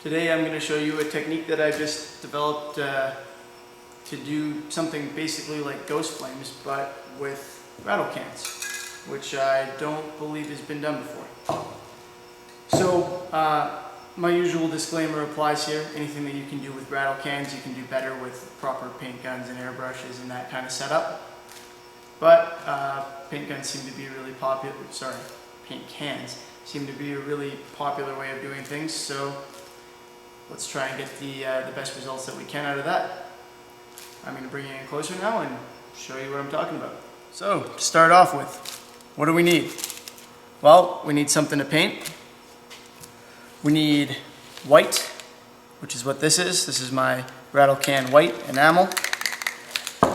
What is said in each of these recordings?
Today I'm going to show you a technique that I just developed to do something basically like ghost flames, but with rattle cans, which I don't believe has been done before. So my usual disclaimer applies here. Anything that you can do with rattle cans, you can do better with proper paint guns and airbrushes and that kind of setup. But paint guns seem to be really popular, paint cans seem to be a really popular way of doing things, so let's try and get the best results that we can out of that. I'm going to bring you in closer now and show you what I'm talking about. So, to start off with, what do we need? Well, we need something to paint. We need white, which is what this is. This is my rattle can white enamel.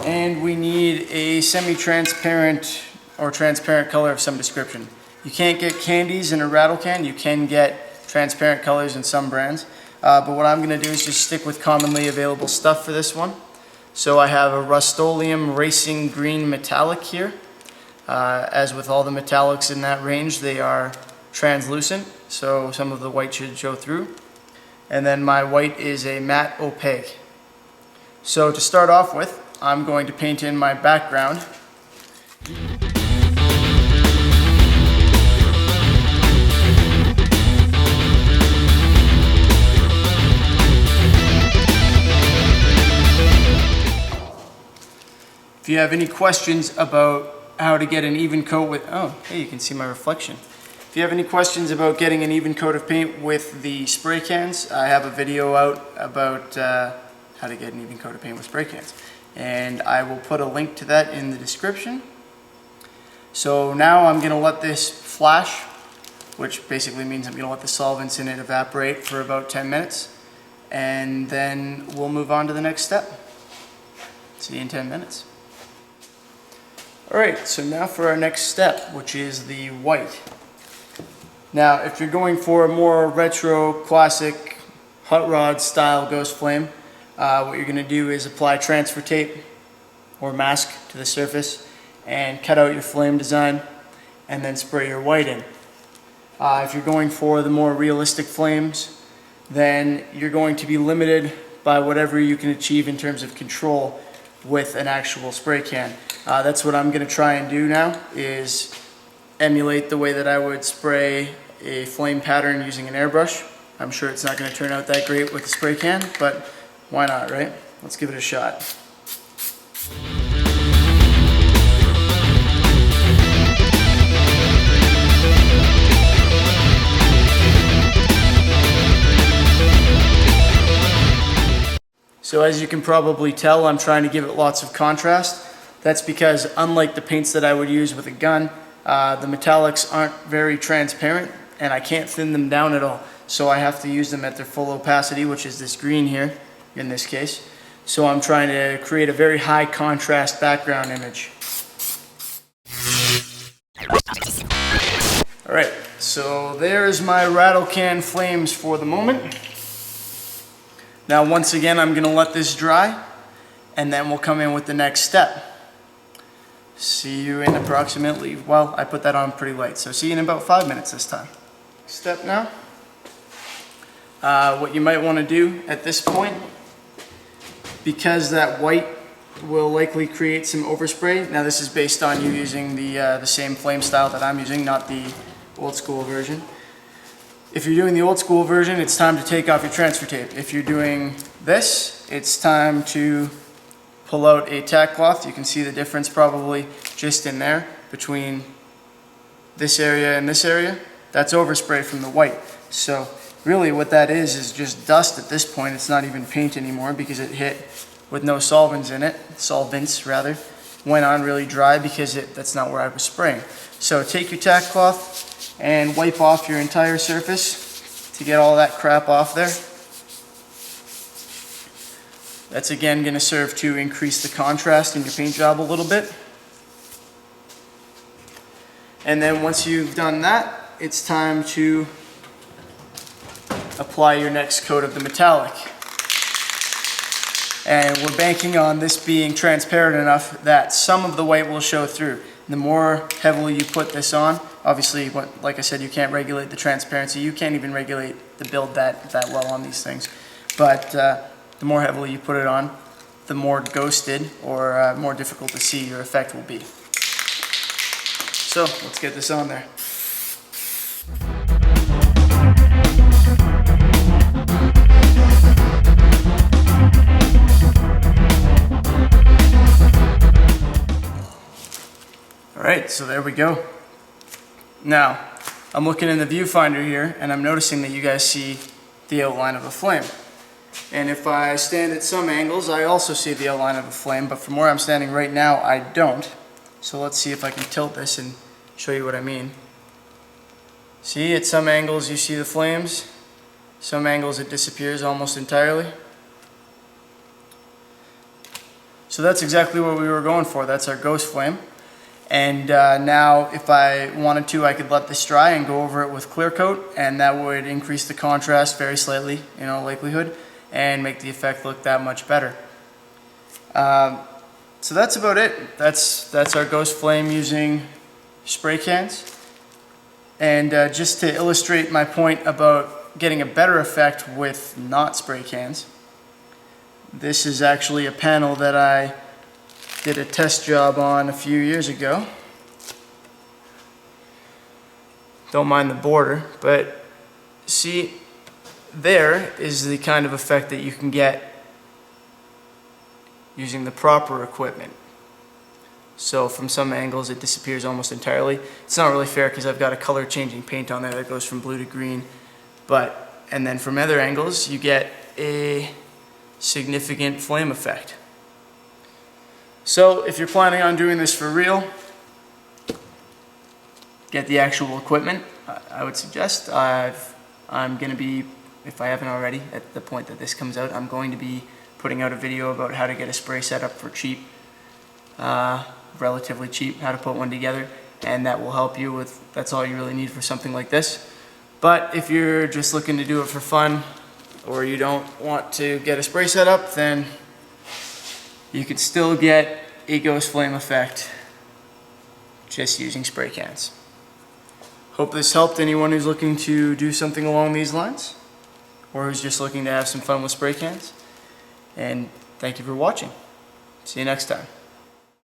And we need a semi-transparent or transparent color of some description. You can't get candies in a rattle can. You can get transparent colors in some brands. But what I'm going to do is just stick with commonly available stuff for this one. So I have a Rustoleum Racing Green Metallic here. As with all the metallics in that range, they are translucent, so some of the white should show through. And then my white is a matte opaque. So to start off with, I'm going to paint in my background. If you have any questions about how to get an even coat with, oh, hey, you can see my reflection. If you have any questions about getting an even coat of paint with the spray cans, I have a video out about how to get an even coat of paint with spray cans. And I will put a link to that in the description. So now I'm going to let this flash, which basically means I'm going to let the solvents in it evaporate for about 10 minutes. And then we'll move on to the next step. See you in 10 minutes. Alright, so now for our next step, which is the white. Now, if you're going for a more retro, classic, hot rod style ghost flame, what you're going to do is apply transfer tape or mask to the surface and cut out your flame design and then spray your white in. If you're going for the more realistic flames, then you're going to be limited by whatever you can achieve in terms of control with an actual spray can. That's what I'm going to try and do now, is emulate the way that I would spray a flame pattern using an airbrush. I'm sure it's not going to turn out that great with a spray can, but why not, right? Let's give it a shot. So as you can probably tell, I'm trying to give it lots of contrast. That's because unlike the paints that I would use with a gun, the metallics aren't very transparent and I can't thin them down at all. So I have to use them at their full opacity, which is this green here in this case. So I'm trying to create a very high contrast background image. Alright, so there's my rattle can flames for the moment. Now once again I'm going to let this dry and then we'll come in with the next step. See you in approximately, well, I put that on pretty light, so see you in about 5 minutes this time. Step now. What you might want to do at this point, because that white will likely create some overspray. Now this is based on you using the same flame style that I'm using, not the old school version. If you're doing the old school version, it's time to take off your transfer tape. If you're doing this, it's time to pull out a tack cloth. You can see the difference probably just in there between this area and this area. That's overspray from the white. So really what that is just dust at this point. It's not even paint anymore because it hit with no solvents in it, solvents rather, went on really dry because that's not where I was spraying. So take your tack cloth and wipe off your entire surface to get all that crap off there. That's again going to serve to increase the contrast in your paint job a little bit. And then once you've done that, it's time to apply your next coat of the metallic. And we're banking on this being transparent enough that some of the white will show through. The more heavily you put this on, Obviously, like I said, you can't regulate the transparency. You can't even regulate the build that well on these things. But the more heavily you put it on, the more ghosted or more difficult to see your effect will be. So let's get this on there. Alright, so there we go. Now, I'm looking in the viewfinder here and I'm noticing that you guys see the outline of a flame. And if I stand at some angles, I also see the outline of a flame, but from where I'm standing right now, I don't. So let's see if I can tilt this and show you what I mean. See, at some angles you see the flames, some angles it disappears almost entirely. So that's exactly what we were going for. That's our ghost flame. And now if I wanted to, I could let this dry and go over it with clear coat, and that would increase the contrast very slightly, in all likelihood, and make the effect look that much better. So that's about it. That's our ghost flame using spray cans. And just to illustrate my point about getting a better effect with not spray cans, this is actually a panel that I did a test job on a few years ago. Don't mind the border, but see, there is the kind of effect that you can get using the proper equipment. So from some angles it disappears almost entirely. It's not really fair because I've got a color changing paint on there that goes from blue to green, and then from other angles you get a significant flame effect. So if you're planning on doing this for real, get the actual equipment. I would suggest. I'm going to be, if I haven't already, at the point that this comes out, I'm going to be putting out a video about how to get a spray setup for cheap, relatively cheap, how to put one together, and that will help you with, that's all you really need for something like this. But if you're just looking to do it for fun, or you don't want to get a spray setup, then you could still get a ghost flame effect just using spray cans. Hope this helped anyone who's looking to do something along these lines, or who's just looking to have some fun with spray cans. And thank you for watching. See you next time.